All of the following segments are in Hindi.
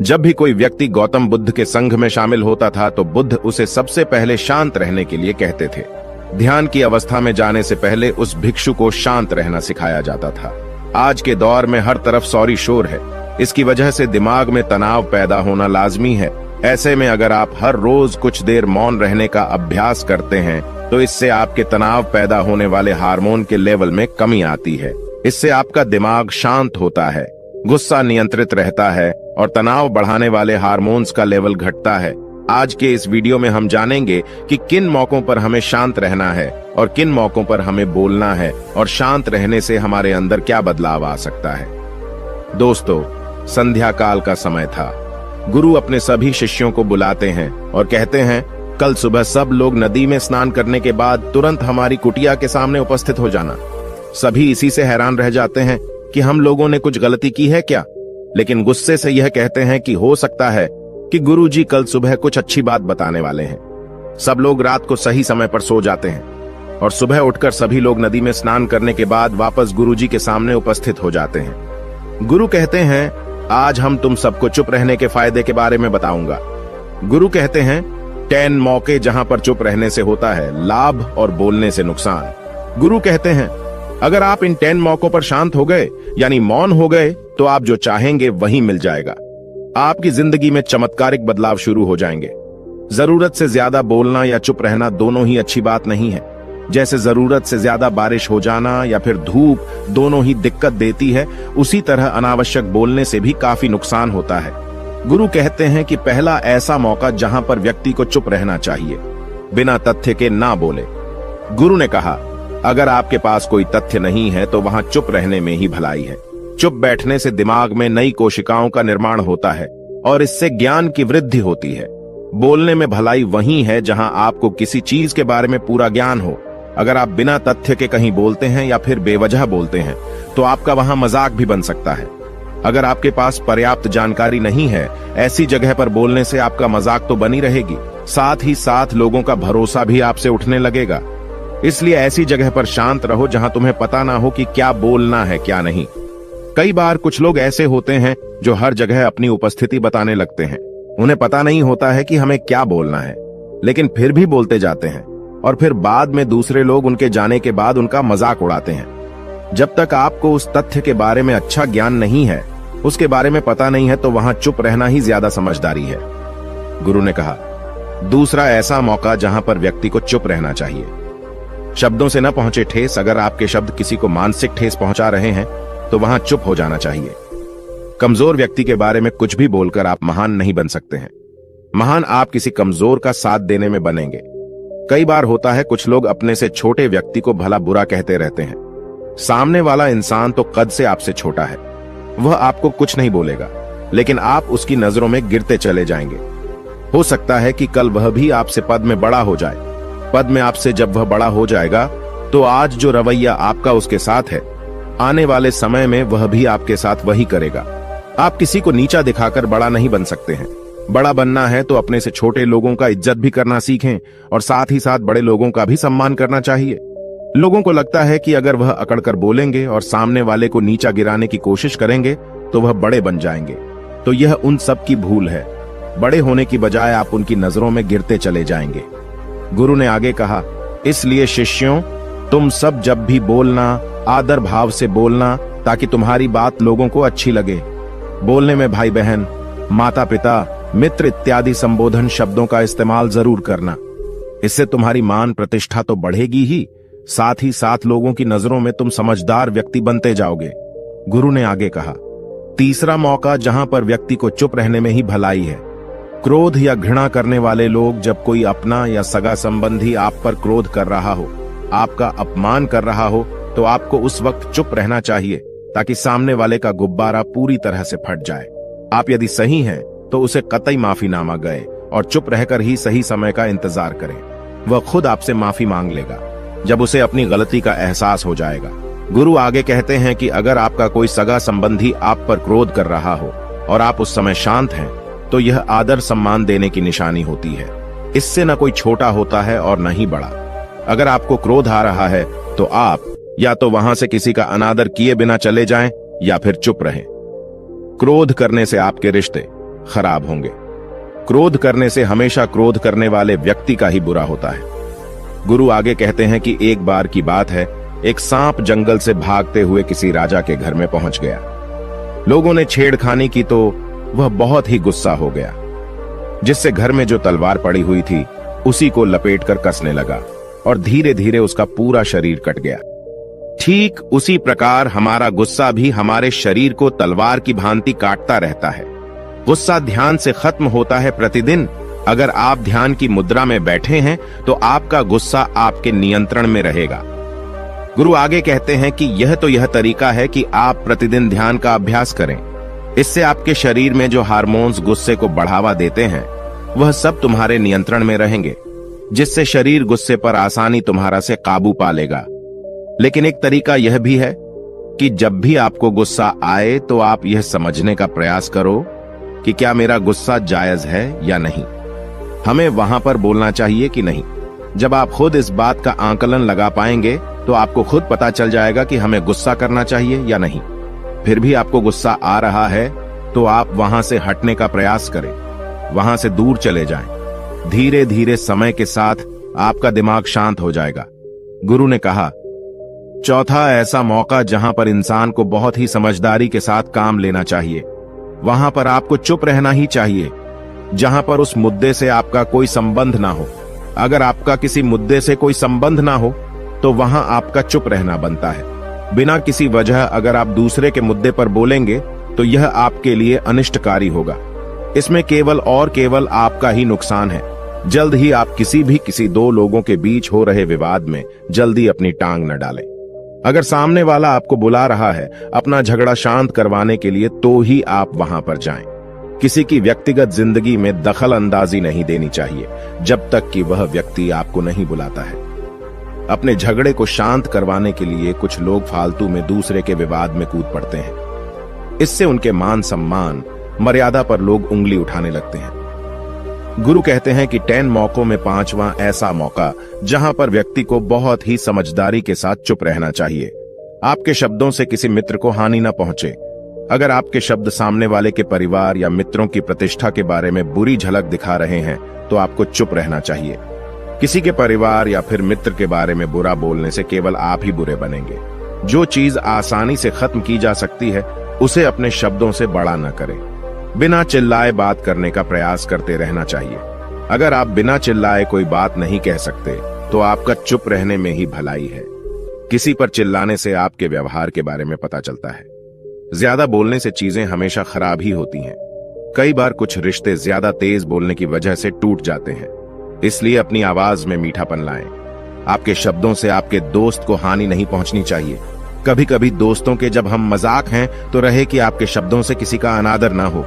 जब भी कोई व्यक्ति गौतम बुद्ध के संघ में शामिल होता था तो बुद्ध उसे सबसे पहले शांत रहने के लिए कहते थे। ध्यान की अवस्था में जाने से पहले उस भिक्षु को शांत रहना सिखाया जाता था। आज के दौर में हर तरफ सौरी शोर है। इसकी वजह से दिमाग में तनाव पैदा होना लाजमी है। ऐसे में अगर आप हर रोज कुछ देर मौन रहने का अभ्यास करते हैं तो इससे आपके तनाव पैदा होने वाले हार्मोन के लेवल में कमी आती है। इससे आपका दिमाग शांत होता है, गुस्सा नियंत्रित रहता है और तनाव बढ़ाने वाले हार्मोन्स का लेवल घटता है। आज के इस वीडियो में हम जानेंगे कि किन मौकों पर हमें शांत रहना है और किन मौकों पर हमें बोलना है और शांत रहने से हमारे अंदर क्या बदलाव आ सकता है। दोस्तों, संध्या काल का समय था। गुरु अपने सभी शिष्यों को बुलाते हैं और कहते हैं, कल सुबह सब लोग नदी में स्नान करने के बाद तुरंत हमारी कुटिया के सामने उपस्थित हो जाना। सभी इसी से हैरान रह जाते हैं कि हम लोगों ने कुछ गलती की है क्या, लेकिन गुस्से से यह कहते हैं कि हो सकता है कि गुरुजी कल सुबह कुछ अच्छी बात बताने वाले हैं। सब लोग रात को सही समय पर सो जाते हैं और सुबह उठकर सभी लोग नदी में स्नान करने के बाद वापस गुरुजी के सामने उपस्थित हो जाते हैं। गुरु कहते हैं, आज हम तुम सबको चुप रहने के फायदे के बारे में बताऊंगा। गुरु कहते हैं, 10 मौके जहां पर चुप रहने से होता है लाभ और बोलने से नुकसान। गुरु कहते हैं, अगर आप इन 10 मौकों पर शांत हो गए यानी मौन हो गए तो आप जो चाहेंगे वही मिल जाएगा। आपकी जिंदगी में चमत्कारिक बदलाव शुरू हो जाएंगे। जरूरत से ज्यादा बोलना या चुप रहना दोनों ही अच्छी बात नहीं है। जैसे जरूरत से ज्यादा बारिश हो जाना या फिर धूप दोनों ही दिक्कत देती है, उसी तरह अनावश्यक बोलने से भी काफी नुकसान होता है। गुरु कहते हैं कि पहला ऐसा मौका जहां पर व्यक्ति को चुप रहना चाहिए, बिना तथ्य के ना बोले। गुरु ने कहा, अगर आपके पास कोई तथ्य नहीं है तो वहां चुप रहने में ही भलाई है। चुप बैठने से दिमाग में नई कोशिकाओं का निर्माण होता है और इससे ज्ञान की वृद्धि होती है। बोलने में भलाई वही है जहां आपको किसी चीज के बारे में पूरा ज्ञान हो। अगर आप बिना तथ्य के कहीं बोलते हैं या फिर बेवजह बोलते हैं तो आपका वहां मजाक भी बन सकता है। अगर आपके पास पर्याप्त जानकारी नहीं है, ऐसी जगह पर बोलने से आपका मजाक तो बनी रहेगी, साथ ही साथ लोगों का भरोसा भी आपसे उठने लगेगा। इसलिए ऐसी जगह पर शांत रहो जहां तुम्हें पता ना हो कि क्या बोलना है क्या नहीं। कई बार कुछ लोग ऐसे होते हैं जो हर जगह अपनी उपस्थिति बताने लगते हैं। उन्हें पता नहीं होता है कि हमें क्या बोलना है, लेकिन फिर भी बोलते जाते हैं और फिर बाद में दूसरे लोग उनके जाने के बाद उनका मजाक उड़ाते हैं। जब तक आपको उस तथ्य के बारे में अच्छा ज्ञान नहीं है, उसके बारे में पता नहीं है, तो वहां चुप रहना ही ज्यादा समझदारी है। गुरु ने कहा, दूसरा ऐसा मौका जहां पर व्यक्ति को चुप रहना चाहिए। शब्दों से न पहुंचे ठेस, अगर आपके शब्द किसी को मानसिक ठेस पहुंचा रहे हैं तो वहां चुप हो जाना चाहिए। कमजोर व्यक्ति के बारे में कुछ भी बोलकर आप महान नहीं बन सकते हैं। महान आप किसी कमजोर का साथ देने में बनेंगे। कई बार होता है कुछ लोग अपने से छोटे व्यक्ति को भला बुरा कहते रहते हैं। सामने वाला इंसान तो कद से आपसे छोटा है, वह आपको कुछ नहीं बोलेगा, लेकिन आप उसकी नजरों में गिरते चले जाएंगे। हो सकता है कि कल वह भी आपसे पद में बड़ा हो जाए। पद में आपसे जब वह बड़ा हो जाएगा तो आज जो रवैया आपका उसके साथ है, आने वाले समय में वह भी आपके साथ वही करेगा। आप किसी को नीचा दिखाकर बड़ा नहीं बन सकते हैं। बड़ा बनना है तो अपने से छोटे लोगों का इज्जत भी करना सीखें और साथ ही साथ बड़े लोगों का भी सम्मान करना चाहिए। लोगों को लगता है कि अगर वह अकड़कर बोलेंगे और सामने वाले को नीचा गिराने की कोशिश करेंगे तो वह बड़े बन जाएंगे, तो यह उन सब की भूल है। बड़े होने की बजाय आप उनकी नजरों में गिरते चले जाएंगे। गुरु ने आगे कहा, इसलिए शिष्यों, तुम सब जब भी बोलना आदर भाव से बोलना ताकि तुम्हारी बात लोगों को अच्छी लगे। बोलने में भाई बहन, माता पिता, मित्र इत्यादि संबोधन शब्दों का इस्तेमाल जरूर करना। इससे तुम्हारी मान प्रतिष्ठा तो बढ़ेगी ही, साथ ही साथ लोगों की नजरों में तुम समझदार व्यक्ति बनते जाओगे। गुरु ने आगे कहा, तीसरा मौका जहां पर व्यक्ति को चुप रहने में ही भलाई है। क्रोध या घृणा करने वाले लोग, जब कोई अपना या सगा संबंधी आप पर क्रोध कर रहा हो, आपका अपमान कर रहा हो, तो आपको उस वक्त चुप रहना चाहिए ताकि सामने वाले का गुब्बारा पूरी तरह से फट जाए। आप यदि सही हैं तो उसे कतई माफीनामा गए और चुप रहकर ही सही समय का इंतजार करें। वह खुद आपसे माफी मांग लेगा जब उसे अपनी गलती का एहसास हो जाएगा। गुरु आगे कहते हैं कि अगर आपका कोई सगा संबंधी आप पर क्रोध कर रहा हो और आप उस समय शांत हैं, तो यह आदर सम्मान देने की निशानी होती है। इससे न कोई छोटा होता है और न ही बड़ा। अगर आपको क्रोध आ रहा है तो आप या तो वहां से किसी का अनादर किए बिना चले जाएं या फिर चुप रहें। क्रोध करने से आपके रिश्ते, खराब होंगे। क्रोध करने से हमेशा क्रोध करने वाले व्यक्ति का ही बुरा होता है। गुरु आगे कहते हैं कि एक बार की बात है, एक सांप जंगल से भागते हुए किसी राजा के घर में पहुंच गया। लोगों ने छेड़खानी की तो वह बहुत ही गुस्सा हो गया, जिससे घर में जो तलवार पड़ी हुई थी उसी को लपेटकर कसने लगा और धीरे धीरे उसका पूरा शरीर कट गया। ठीक उसी प्रकार हमारा गुस्सा भी हमारे शरीर को तलवार की भांति काटता रहता है। गुस्सा ध्यान से खत्म होता है प्रतिदिन। अगर आप ध्यान की मुद्रा में बैठे हैं तो आपका गुस्सा आपके नियंत्रण में रहेगा। गुरु आगे कहते हैं कि यह तरीका है कि आप प्रतिदिन ध्यान का अभ्यास करें। इससे आपके शरीर में जो हार्मोन्स गुस्से को बढ़ावा देते हैं वह सब तुम्हारे नियंत्रण में रहेंगे, जिससे शरीर गुस्से पर आसानी तुम्हारा से काबू पा लेगा। लेकिन एक तरीका यह भी है कि जब भी आपको गुस्सा आए तो आप यह समझने का प्रयास करो कि क्या मेरा गुस्सा जायज है या नहीं। हमें वहां पर बोलना चाहिए कि नहीं। जब आप खुद इस बात का आकलन लगा पाएंगे तो आपको खुद पता चल जाएगा कि हमें गुस्सा करना चाहिए या नहीं। फिर भी आपको गुस्सा आ रहा है तो आप वहां से हटने का प्रयास करें, वहां से दूर चले जाएं। धीरे धीरे समय के साथ आपका दिमाग शांत हो जाएगा। गुरु ने कहा, चौथा ऐसा मौका जहां पर इंसान को बहुत ही समझदारी के साथ काम लेना चाहिए, वहां पर आपको चुप रहना ही चाहिए, जहां पर उस मुद्दे से आपका कोई संबंध ना हो। अगर आपका किसी मुद्दे से कोई संबंध ना हो तो वहां आपका चुप रहना बनता है। बिना किसी वजह अगर आप दूसरे के मुद्दे पर बोलेंगे तो यह आपके लिए अनिष्टकारी होगा। इसमें केवल और केवल आपका ही नुकसान है। जल्द ही आप किसी दो लोगों के बीच हो रहे विवाद में जल्दी अपनी टांग न डालें। अगर सामने वाला आपको बुला रहा है अपना झगड़ा शांत करवाने के लिए तो ही आप वहां पर जाएं। किसी की व्यक्तिगत जिंदगी में दखल अंदाजी नहीं देनी चाहिए जब तक कि वह व्यक्ति आपको नहीं बुलाता है। अपने झगड़े को शांत करवाने के लिए कुछ लोग फालतू में दूसरे के विवाद में कूद पड़ते हैं। इससे उनके मान सम्मान मर्यादा पर लोग उंगली उठाने लगते हैं। गुरु कहते हैं कि 10 मौकों में 5वां ऐसा मौका जहां पर व्यक्ति को बहुत ही समझदारी के साथ चुप रहना चाहिए। आपके शब्दों से किसी मित्र को हानि न पहुंचे। अगर आपके शब्द सामने वाले के परिवार या मित्रों की प्रतिष्ठा के बारे में बुरी झलक दिखा रहे हैं तो आपको चुप रहना चाहिए। किसी के परिवार या फिर मित्र के बारे में बुरा बोलने से केवल आप ही बुरे बनेंगे। जो चीज आसानी से खत्म की जा सकती है उसे अपने शब्दों से बड़ा न करें। बिना चिल्लाए बात करने का प्रयास करते रहना चाहिए। अगर आप बिना चिल्लाए कोई बात नहीं कह सकते तो आपका चुप रहने में ही भलाई है। किसी पर चिल्लाने से आपके व्यवहार के बारे में पता चलता है। ज्यादा बोलने से चीजें हमेशा खराब ही होती हैं। कई बार कुछ रिश्ते ज्यादा तेज बोलने की वजह से टूट जाते हैं। इसलिए अपनी आवाज में मीठापन लाएं। आपके शब्दों से आपके दोस्त को हानि नहीं पहुंचनी चाहिए। कभी कभी दोस्तों के जब हम मजाक हैं तो रहे कि आपके शब्दों से किसी का अनादर ना हो।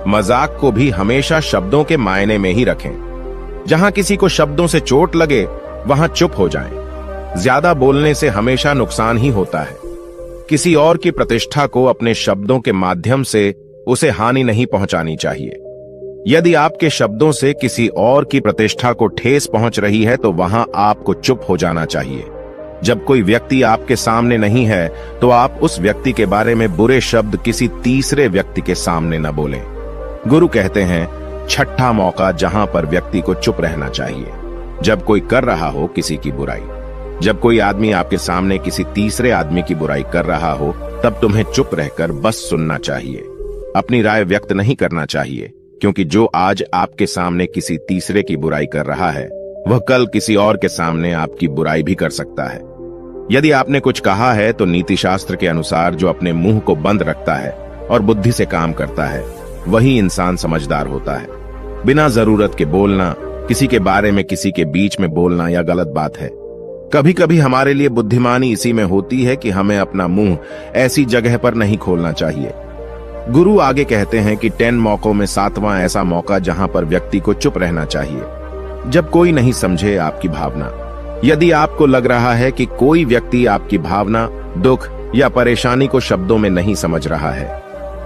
मजाक को भी हमेशा शब्दों के मायने में ही रखें। जहां किसी को शब्दों से चोट लगे वहां चुप हो जाएं। ज्यादा बोलने से हमेशा नुकसान ही होता है। किसी और की प्रतिष्ठा को अपने शब्दों के माध्यम से उसे हानि नहीं पहुंचानी चाहिए। यदि आपके शब्दों से किसी और की प्रतिष्ठा को ठेस पहुंच रही है तो वहां आपको चुप हो जाना चाहिए। जब कोई व्यक्ति आपके सामने नहीं है तो आप उस व्यक्ति के बारे में बुरे शब्द किसी तीसरे व्यक्ति के सामने न बोलें। गुरु कहते हैं, छठा मौका जहां पर व्यक्ति को चुप रहना चाहिए, जब कोई कर रहा हो किसी की बुराई। जब कोई आदमी आपके सामने किसी तीसरे आदमी की बुराई कर रहा हो तब तुम्हें चुप रहकर बस सुनना चाहिए। अपनी राय व्यक्त नहीं करना चाहिए, क्योंकि जो आज आपके सामने किसी तीसरे की बुराई कर रहा है वह कल किसी और के सामने आपकी बुराई भी कर सकता है। यदि आपने कुछ कहा है तो नीति शास्त्र के अनुसार जो अपने मुंह को बंद रखता है और बुद्धि से काम करता है वही इंसान समझदार होता है। बिना जरूरत के बोलना, किसी के बारे में किसी के बीच में बोलना यह गलत बात है। कभी कभी हमारे लिए बुद्धिमानी इसी में होती है कि हमें अपना मुंह ऐसी जगह पर नहीं खोलना चाहिए। गुरु आगे कहते हैं कि 10 मौकों में 7वां ऐसा मौका जहां पर व्यक्ति को चुप रहना चाहिए, जब कोई नहीं समझे आपकी भावना। यदि आपको लग रहा है कि कोई व्यक्ति आपकी भावना, दुख या परेशानी को शब्दों में नहीं समझ रहा है,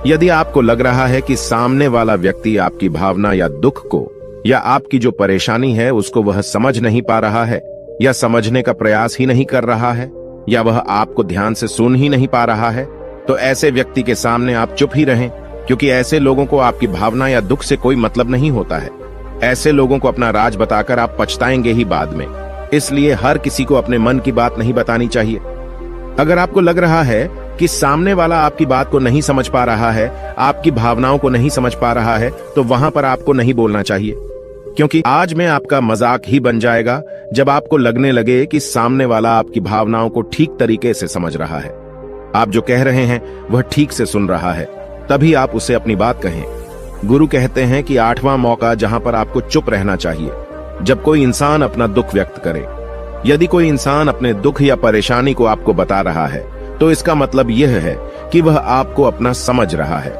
यदि आपको लग रहा है कि सामने वाला व्यक्ति आपकी भावना या दुख को या आपकी जो परेशानी है उसको वह समझ नहीं पा रहा है या समझने का प्रयास ही नहीं कर रहा है या वह आपको ध्यान से सुन ही नहीं पा रहा है, तो ऐसे व्यक्ति के सामने आप चुप ही रहें, क्योंकि ऐसे लोगों को आपकी भावना या दुख से कोई मतलब नहीं होता है। ऐसे लोगों को अपना राज बताकर आप पछताएंगे ही बाद में। इसलिए हर किसी को अपने मन की बात नहीं बतानी चाहिए। अगर आपको लग रहा है कि सामने वाला आपकी बात को नहीं समझ पा रहा है, आपकी भावनाओं को नहीं समझ पा रहा है, तो वहां पर आपको नहीं बोलना चाहिए, क्योंकि आज में आपका मजाक ही बन जाएगा जब आपको लगने लगे कि सामने वाला आपकी भावनाओं को ठीक तरीके से समझ रहा है, आप जो कह रहे हैं वह ठीक से सुन रहा है, तभी आप उसे अपनी बात कहें। गुरु कहते हैं कि 8वां मौका जहां पर आपको चुप रहना चाहिए, जब कोई इंसान अपना दुख व्यक्त करे। यदि कोई इंसान अपने दुख या परेशानी को आपको बता रहा है, तो इसका मतलब यह है कि वह आपको अपना समझ रहा है।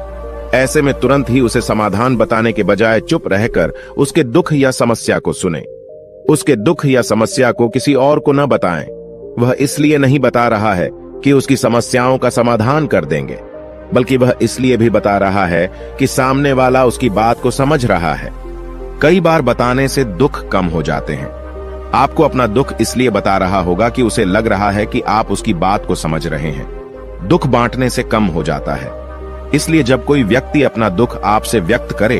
ऐसे में तुरंत ही उसे समाधान बताने के बजाय चुप रहकर उसके दुख या समस्या को सुने। उसके दुख या समस्या को किसी और को न बताएं। वह इसलिए नहीं बता रहा है कि उसकी समस्याओं का समाधान कर देंगे, बल्कि वह इसलिए भी बता रहा है कि सामने वाला उसकी बात को समझ रहा है। कई बार बताने से दुख कम हो जाते हैं। आपको अपना दुख इसलिए बता रहा होगा कि उसे लग रहा है कि आप उसकी बात को समझ रहे हैं। दुख बांटने से कम हो जाता है। इसलिए जब कोई व्यक्ति अपना दुख आपसे व्यक्त करे,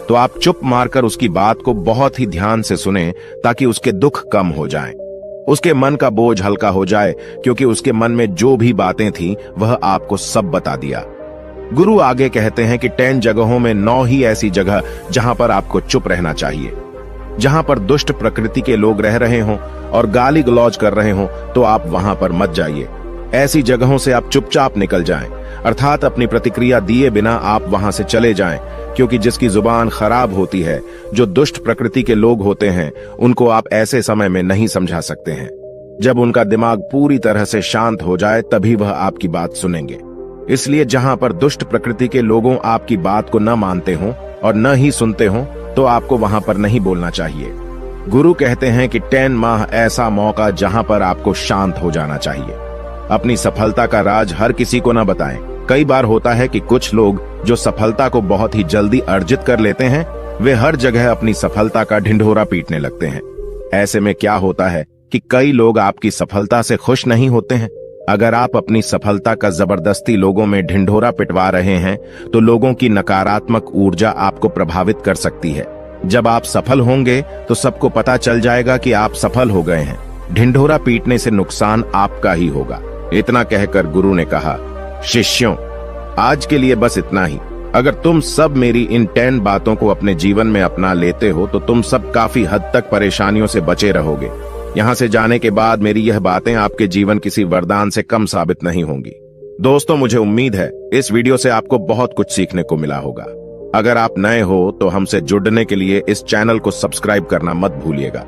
तो आप चुप मारकर उसकी बात को बहुत ही ध्यान से सुनें, ताकि उसके दुख कम हो जाएं। उसके मन का बोझ हल्का हो जाए, क्योंकि उसके मन में जो भी बातें थीं, वह आपको सब बता दिया। गुरु आगे कहते हैं कि 10 जगहों में 9 ही ऐसी जगह जहां पर आपको चुप रहना चाहिए। जहां पर दुष्ट प्रकृति के लोग रह रहे हों और गाली गलौज कर रहे हों, तो आप वहां पर मत जाइए। ऐसी जगहों से आप चुपचाप निकल जाएं, अर्थात अपनी प्रतिक्रिया दिए बिना आप वहां से चले जाएं, क्योंकि जिसकी जुबान खराब होती है, जो दुष्ट प्रकृति के लोग होते हैं, उनको आप ऐसे समय में नहीं समझा सकते हैं। जब उनका दिमाग पूरी तरह से शांत हो जाए, तभी वह आपकी बात सुनेंगे। इसलिए जहां पर दुष्ट प्रकृति के लोगों आपकी बात को न मानते हों और न ही सुनते हों, तो आपको वहां पर नहीं बोलना चाहिए। गुरु कहते हैं कि 10 माह ऐसा मौका जहां पर आपको शांत हो जाना चाहिए। अपनी सफलता का राज हर किसी को न बताएं। कई बार होता है कि कुछ लोग जो सफलता को बहुत ही जल्दी अर्जित कर लेते हैं, वे हर जगह अपनी सफलता का ढिंढोरा पीटने लगते हैं। ऐसे में क्या होता है कि कई लोग आपकी सफलता से खुश नहीं होते हैं। अगर आप अपनी सफलता का जबरदस्ती लोगों में ढिंढोरा पिटवा रहे हैं, तो लोगों की नकारात्मक ऊर्जा आपको प्रभावित कर सकती है। जब आप सफल होंगे, तो सबको पता चल जाएगा कि आप सफल हो गए हैं। ढिंढोरा पीटने से नुकसान आपका ही होगा। इतना कहकर गुरु ने कहा, शिष्यों, आज के लिए बस इतना ही। अगर तुम सब मेरी इन 10 बातों को अपने जीवन में अपना लेते हो, तो तुम सब काफी हद तक परेशानियों से बचे रहोगे। यहां से जाने के बाद मेरी यह बातें आपके जीवन किसी वरदान से कम साबित नहीं होंगी। दोस्तों, मुझे उम्मीद है इस वीडियो से आपको बहुत कुछ सीखने को मिला होगा। अगर आप नए हो तो हमसे जुड़ने के लिए इस चैनल को सब्सक्राइब करना मत भूलिएगा।